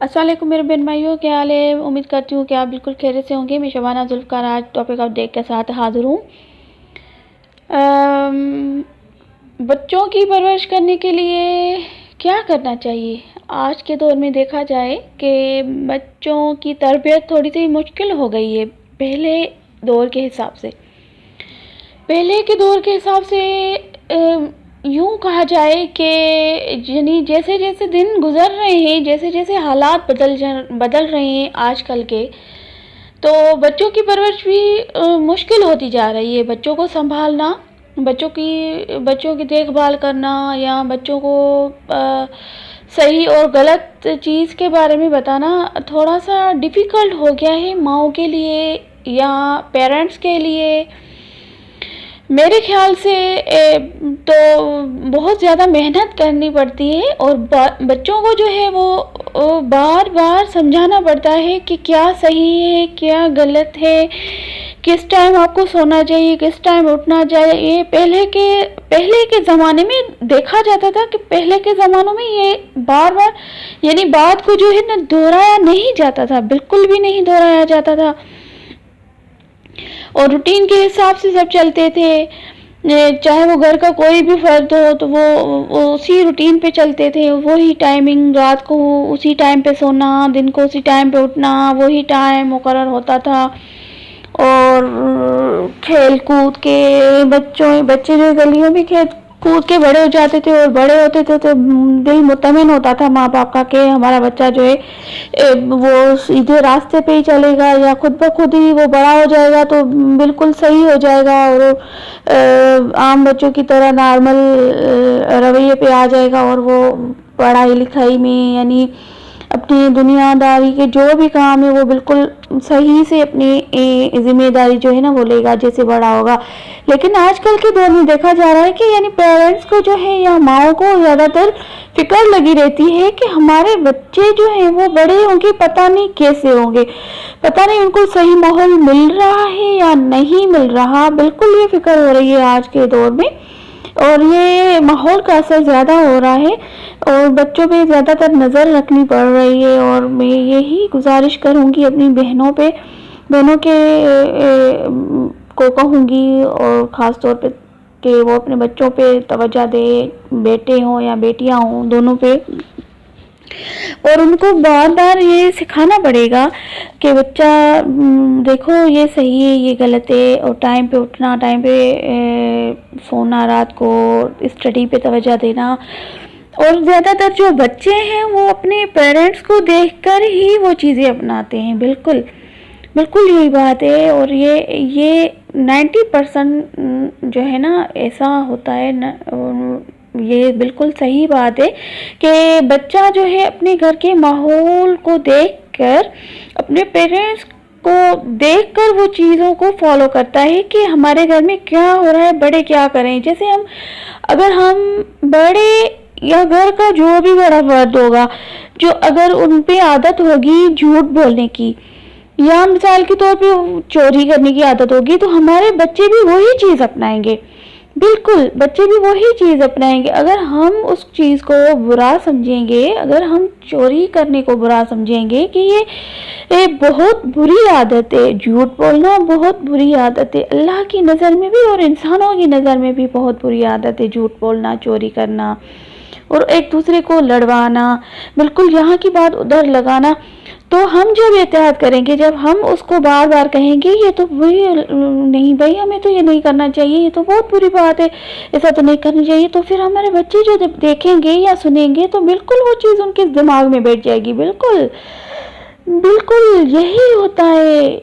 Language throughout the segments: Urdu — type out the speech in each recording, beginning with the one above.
السلام علیکم میرے بہن بھائیوں، کیا حال ہے؟ امید کرتی ہوں کہ آپ بالکل خیریت سے ہوں گے۔ میں شبانہ ذوالفقار آج ٹاپک اپ ڈیٹ کے ساتھ حاضر ہوں۔ بچوں کی پرورش کرنے کے لیے کیا کرنا چاہیے؟ آج کے دور میں دیکھا جائے کہ بچوں کی تربیت تھوڑی سی مشکل ہو گئی ہے پہلے دور کے حساب سے۔ پہلے کے دور کے حساب سے یوں کہا جائے کہ جیسے جیسے دن گزر رہے ہیں، جیسے جیسے حالات بدل رہے ہیں آج کل کے، تو بچوں کی پرورش بھی مشکل ہوتی جا رہی ہے۔ بچوں کو سنبھالنا، بچوں کی دیکھ بھال کرنا یا بچوں کو صحیح اور غلط چیز کے بارے میں بتانا تھوڑا سا ڈیفیکلٹ ہو گیا ہے ماؤں کے لیے یا پیرنٹس کے لیے۔ میرے خیال سے تو بہت زیادہ محنت کرنی پڑتی ہے اور بچوں کو جو ہے وہ بار بار سمجھانا پڑتا ہے کہ کیا صحیح ہے کیا غلط ہے، کس ٹائم آپ کو سونا چاہیے، کس ٹائم اٹھنا چاہیے۔ پہلے کے زمانے میں دیکھا جاتا تھا کہ پہلے کے زمانوں میں یہ بار بار یعنی بات کو جو ہے نا دہرایا نہیں جاتا تھا، بالکل بھی نہیں دہرایا جاتا تھا، اور روٹین کے حساب سے سب چلتے تھے۔ چاہے وہ گھر کا کوئی بھی فرد ہو تو وہ اسی روٹین پہ چلتے تھے، وہی ٹائمنگ، رات کو اسی ٹائم پہ سونا، دن کو اسی ٹائم پہ اٹھنا، وہی ٹائم مقرر ہوتا تھا۔ اور کھیل کود کے بچے جو گلیوں میں کھیل کود کے بڑے ہو جاتے تھے اور بڑے ہوتے تھے تو دل مطمئن ہوتا تھا ماں باپ کا کہ ہمارا بچہ جو ہے وہ سیدھے راستے پہ ہی چلے گا یا خود بخود ہی وہ بڑا ہو جائے گا تو بالکل صحیح ہو جائے گا اور عام بچوں کی طرح نارمل رویے پہ آ جائے گا، اور وہ پڑھائی لکھائی میں یعنی اپنی دنیا داری کے جو بھی کام ہے وہ بالکل صحیح سے اپنی ذمہ داری جو ہے نا وہ لے گا جیسے بڑا ہوگا۔ لیکن آج کل کے دور میں دیکھا جا رہا ہے کہ یعنی پیرنٹس کو جو ہے یا ماؤں کو زیادہ تر فکر لگی رہتی ہے کہ ہمارے بچے جو ہیں وہ بڑے ہوں گے، پتہ نہیں کیسے ہوں گے، پتہ نہیں ان کو صحیح ماحول مل رہا ہے یا نہیں مل رہا، بالکل یہ فکر ہو رہی ہے آج کے دور میں، اور یہ ماحول کا اثر زیادہ ہو رہا ہے اور بچوں پہ زیادہ تر نظر رکھنی پڑ رہی ہے۔ اور میں یہی گزارش کروں گی اپنی بہنوں کے کو کہوں گی، اور خاص طور پہ کہ وہ اپنے بچوں پہ توجہ دے، بیٹے ہوں یا بیٹیاں ہوں دونوں پہ، اور ان کو بار بار یہ سکھانا پڑے گا کہ بچہ دیکھو یہ صحیح ہے یہ غلط ہے، اور ٹائم پہ اٹھنا، ٹائم پہ سونا، رات کو اسٹڈی پہ توجہ دینا۔ اور زیادہ تر جو بچے ہیں وہ اپنے پیرنٹس کو دیکھ کر ہی وہ چیزیں اپناتے ہیں، بالکل یہی بات ہے۔ اور یہ 90% جو ہے نا ایسا ہوتا ہے، یہ بالکل صحیح بات ہے کہ بچہ جو ہے اپنے گھر کے ماحول کو دیکھ کر، اپنے پیرنٹس کو دیکھ کر وہ چیزوں کو فالو کرتا ہے کہ ہمارے گھر میں کیا ہو رہا ہے، بڑے کیا کریں۔ جیسے اگر ہم بڑے یا گھر کا جو بھی بڑا فرد ہوگا، جو اگر ان پہ عادت ہوگی جھوٹ بولنے کی یا مثال کے طور پہ چوری کرنے کی عادت ہوگی تو ہمارے بچے بھی وہی چیز اپنائیں گے، بالکل بچے بھی وہی چیز اپنائیں گے۔ اگر ہم اس چیز کو برا سمجھیں گے، اگر ہم چوری کرنے کو برا سمجھیں گے کہ یہ بہت بری عادت ہے، جھوٹ بولنا بہت بری عادت ہے اللہ کی نظر میں بھی اور انسانوں کی نظر میں بھی بہت بری عادت ہے جھوٹ بولنا، چوری کرنا اور ایک دوسرے کو لڑوانا، بالکل یہاں کی بات ادھر لگانا۔ تو ہم جب احتیاط کریں گے، جب ہم اس کو بار بار کہیں گے یہ تو نہیں بھائی ہمیں تو یہ نہیں کرنا چاہیے، یہ تو بہت بری بات ہے، ایسا تو نہیں کرنا چاہیے، تو پھر ہمارے بچے جو دیکھیں گے یا سنیں گے تو بالکل وہ چیز ان کے دماغ میں بیٹھ جائے گی۔ بالکل یہی ہوتا ہے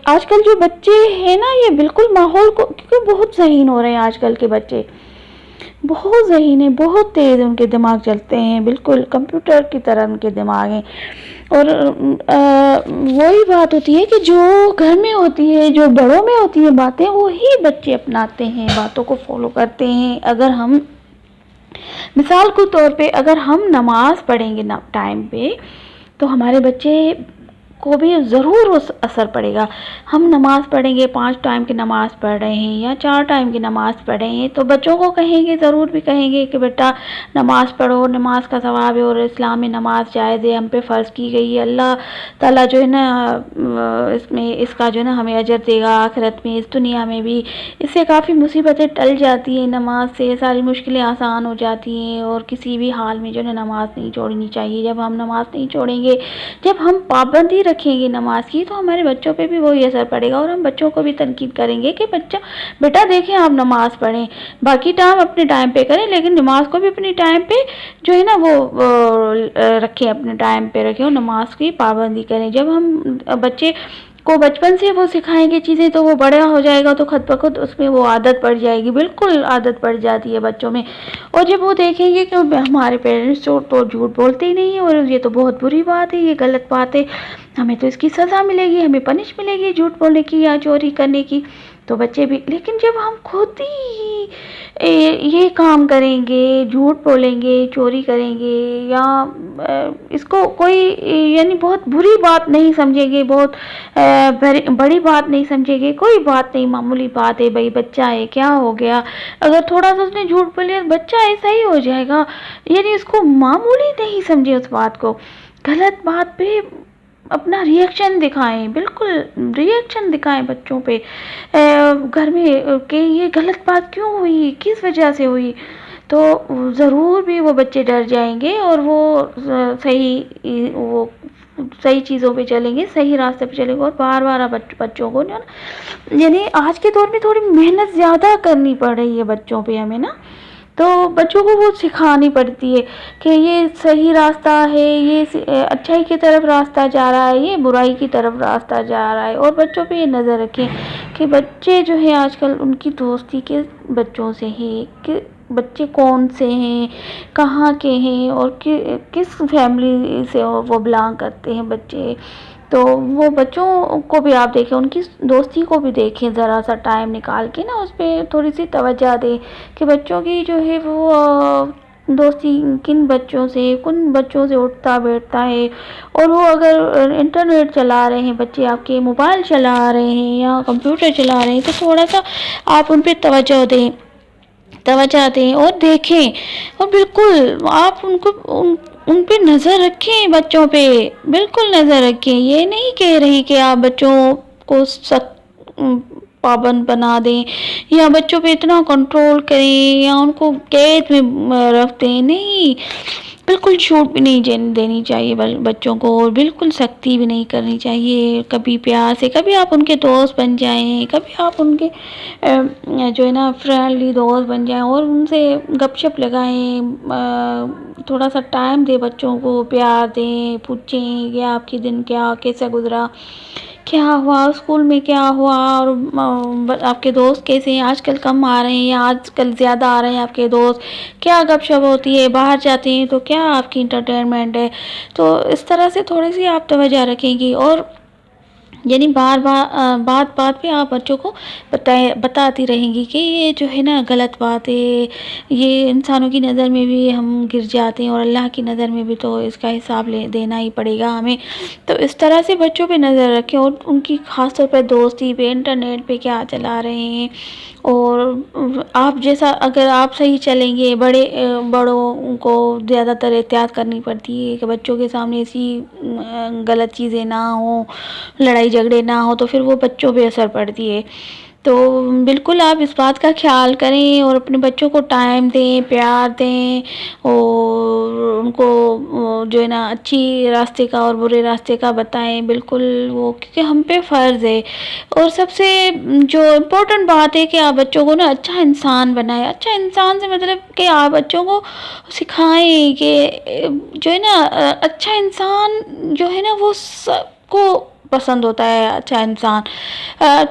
آج کل جو بچے ہیں نا یہ بالکل ماحول کو، کیونکہ بہت ذہین ہو رہے ہیں آج کل کے بچے، بہت ذہین ہیں، بہت تیز ان کے دماغ چلتے ہیں، بالکل کمپیوٹر کی طرح ان کے دماغ ہیں۔ اور وہی بات ہوتی ہے کہ جو گھر میں ہوتی ہے، جو بڑوں میں ہوتی ہے باتیں، وہی بچے اپناتے ہیں، باتوں کو فالو کرتے ہیں۔ اگر ہم مثال کے طور پہ اگر ہم نماز پڑھیں گے ٹائم پہ تو ہمارے بچے کو بھی ضرور اثر پڑے گا. ہم نماز پڑھیں گے، 5 ٹائم کی نماز پڑھ رہے ہیں یا 4 ٹائم کی نماز پڑھ رہے ہیں، تو بچوں کو کہیں گے، ضرور بھی کہیں گے کہ بیٹا نماز پڑھو، نماز کا ثواب ہے، اور اسلام میں نماز جائز ہے، ہم پہ فرض کی گئی ہے. اللہ تعالیٰ جو ہے نا اس کا جو ہے نا ہمیں اجر دے گا آخرت میں، اس دنیا میں بھی. اس سے کافی مصیبتیں ٹل جاتی ہیں، نماز سے ساری مشکلیں آسان ہو جاتی ہیں. اور کسی بھی حال میں جو ہے نماز نہیں چھوڑنی چاہیے. جب ہم نماز نہیں چھوڑیں گے، جب ہم پابندی رکھیں گے نماز کی، تو ہمارے بچوں پہ بھی وہی اثر پڑے گا. اور ہم بچوں کو بھی تنقید کریں گے کہ بیٹا دیکھیں آپ نماز پڑھیں، باقی ٹائم اپنے ٹائم پہ کریں، لیکن نماز کو بھی اپنے ٹائم پہ جو ہے نا وہ رکھیں، اپنے ٹائم پہ رکھیں اور نماز کی پابندی کریں. جب ہم بچے کو بچپن سے وہ سکھائیں گے چیزیں، تو وہ بڑا ہو جائے گا تو خود بخود اس میں وہ عادت پڑ جائے گی. بالکل عادت پڑ جاتی ہے بچوں میں. اور جب وہ دیکھیں گے کہ ہمارے پیرنٹس تو جھوٹ بولتے ہی نہیں ہیں، اور یہ تو بہت بری بات ہے، یہ غلط بات ہے، ہمیں تو اس کی سزا ملے گی، ہمیں پنش ملے گی جھوٹ بولنے کی یا چوری کرنے کی، تو بچے بھی. لیکن جب ہم خود ہی یہ کام کریں گے، جھوٹ بولیں گے، چوری کریں گے، یا اس کو کوئی یعنی بہت بری بات نہیں سمجھیں گے، بہت بڑی بات نہیں سمجھیں گے، کوئی بات نہیں، معمولی بات ہے، بھائی بچہ ہے، کیا ہو گیا، اگر تھوڑا سا اس نے جھوٹ بولیا بچہ ایسا ہی ہو جائے گا، یعنی اس کو معمولی نہیں سمجھے اس بات کو. غلط بات پہ اپنا ریئیکشن دکھائیں، بالکل ریئیکشن دکھائیں بچوں پہ گھر میں کہ یہ غلط بات کیوں ہوئی، کس وجہ سے ہوئی، تو ضرور بھی وہ بچے ڈر جائیں گے اور وہ صحیح چیزوں پہ چلیں گے، صحیح راستے پہ چلیں گے. اور بار بار بچوں کو یعنی آج کے دور میں تھوڑی محنت زیادہ کرنی پڑ رہی ہے بچوں پہ ہمیں نا، تو بچوں کو وہ سکھانی پڑتی ہے کہ یہ صحیح راستہ ہے، یہ اچھائی کی طرف راستہ جا رہا ہے، یہ برائی کی طرف راستہ جا رہا ہے. اور بچوں پہ یہ نظر رکھیں کہ بچے جو ہے آج کل ان کی دوستی کس بچوں سے ہے، کہ بچے کون سے ہیں، کہاں کے ہیں، اور کس فیملی سے وہ بلانگ کرتے ہیں بچے. تو وہ بچوں کو بھی آپ دیکھیں، ان کی دوستی کو بھی دیکھیں، ذرا سا ٹائم نکال کے نا اس پہ تھوڑی سی توجہ دیں کہ بچوں کی جو ہے وہ دوستی کن بچوں سے اٹھتا بیٹھتا ہے. اور وہ اگر انٹرنیٹ چلا رہے ہیں بچے، آپ کے موبائل چلا رہے ہیں یا کمپیوٹر چلا رہے ہیں، تو تھوڑا سا آپ ان پہ توجہ دیں اور دیکھیں، اور بالکل آپ ان پہ نظر رکھیں، بچوں پہ بالکل نظر رکھیں. یہ نہیں کہہ رہی کہ آپ بچوں کو سخت پابند بنا دیں یا بچوں پہ اتنا کنٹرول کریں یا ان کو قید میں رکھ دیں، نہیں، بالکل چھوٹ بھی نہیں دینی چاہیے بچوں کو، اور بالکل سختی بھی نہیں کرنی چاہیے. کبھی پیار سے، کبھی آپ ان کے دوست بن جائیں، کبھی آپ ان کے جو ہے نا فرینڈلی دوست بن جائیں اور ان سے گپ شپ لگائیں، تھوڑا سا ٹائم دیں بچوں کو، پیار دیں، پوچھیں کہ آپ کی دن کیسا گزرا، کیا ہوا اسکول میں، کیا ہوا، اور آپ کے دوست کیسے ہیں، آج کل کم آ رہے ہیں یا آج کل زیادہ آ رہے ہیں آپ کے دوست، کیا گپ شپ ہوتی ہے، باہر جاتے ہیں تو کیا آپ کی انٹرٹینمنٹ ہے. تو اس طرح سے تھوڑی سی آپ توجہ رکھیں گی. اور یعنی بات پہ آپ بچوں کو بتاتی رہیں گی کہ یہ جو ہے نا غلط بات ہے، یہ انسانوں کی نظر میں بھی ہم گر جاتے ہیں اور اللہ کی نظر میں بھی تو اس کا حساب دینا ہی پڑے گا ہمیں. تو اس طرح سے بچوں پہ نظر رکھیں، اور ان کی خاص طور پہ دوستی پہ، انٹرنیٹ پہ کیا چلا رہے ہیں. اور آپ جیسا اگر آپ صحیح چلیں گے، بڑوں کو زیادہ تر احتیاط کرنی پڑتی ہے کہ بچوں کے سامنے ایسی غلط چیزیں نہ ہوں، لڑائی جھگڑے نہ ہو، تو پھر وہ بچوں پہ اثر پڑتی ہے. تو بالکل آپ اس بات کا خیال کریں اور اپنے بچوں کو ٹائم دیں، پیار دیں، اور ان کو جو ہے نا اچھی راستے کا اور برے راستے کا بتائیں. بالکل وہ کیونکہ ہم پہ فرض ہے. اور سب سے جو امپورٹنٹ بات ہے کہ آپ بچوں کو نا اچھا انسان بنائیں. اچھا انسان سے مطلب کہ آپ بچوں کو سکھائیں کہ جو ہے نا اچھا انسان جو ہے نا وہ سب کو پسند ہوتا ہے. اچھا انسان،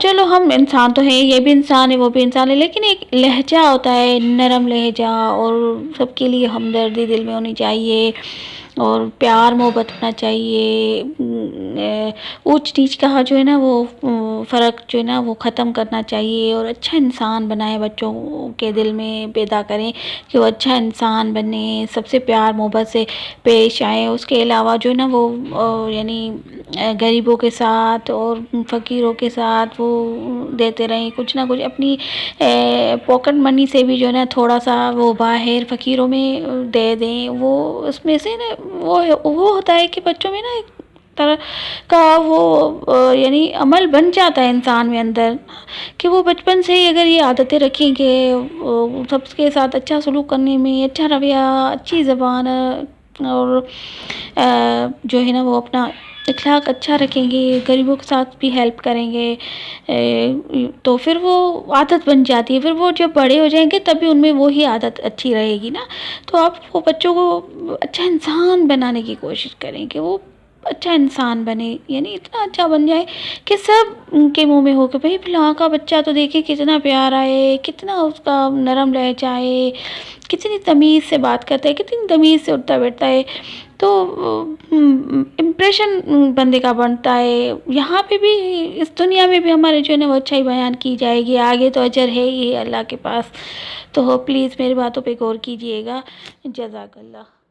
چلو ہم انسان تو ہیں، یہ بھی انسان ہے وہ بھی انسان ہے، لیکن ایک لہجہ ہوتا ہے، نرم لہجہ، اور سب کے لیے ہمدردی دل میں ہونی چاہیے. اور پیار محبت ہونا چاہیے، اونچ نیچ کا جو ہے نا وہ فرق جو ہے نا وہ ختم کرنا چاہیے، اور اچھا انسان بنائے، بچوں کے دل میں پیدا کریں کہ وہ اچھا انسان بنے، سب سے پیار محبت سے پیش آئیں۔ اس کے علاوہ جو ہے نا وہ یعنی غریبوں کے ساتھ اور فقیروں کے ساتھ وہ دیتے رہیں، کچھ نہ کچھ اپنی پاکٹ منی سے بھی جو ہے نا تھوڑا سا وہ باہر فقیروں میں دے دیں۔ وہ اس میں سے نا وہ ہوتا ہے کہ بچوں میں نا ایک طرح کا وہ یعنی عمل بن جاتا ہے انسان میں اندر، کہ وہ بچپن سے ہی اگر یہ عادتیں رکھیں کہ سب کے ساتھ اچھا سلوک کرنے میں، اچھا رویہ، اچھی زبان، اور جو ہے نا وہ اپنا اخلاق اچھا رکھیں گے، غریبوں کے ساتھ بھی ہیلپ کریں گے، تو پھر وہ عادت بن جاتی ہے۔ پھر وہ جب بڑے ہو جائیں گے تب بھی ان میں وہی عادت اچھی رہے گی نا۔ تو آپ وہ بچوں کو اچھا انسان بنانے کی کوشش کریں کہ وہ اچھا انسان بنے، یعنی اتنا اچھا بن جائے کہ سب ان کے منہ میں ہو کہ بھئی فلاں کا بچہ تو دیکھے کتنا پیارا ہے، کتنا اس کا نرم لہجہ ہے، کتنی تمیز سے بات کرتا ہے، کتنی تمیز سے اٹھتا بیٹھتا ہے۔ تو امپریشن بندے کا بنتا ہے، یہاں پہ بھی اس دنیا میں بھی ہمارے جو ہے نا وہ اچھائی بیان کی جائے گی، آگے تو اجر ہے ہی اللہ کے پاس۔ تو پلیز میری باتوں پہ غور کیجئے گا۔ جزاک اللہ۔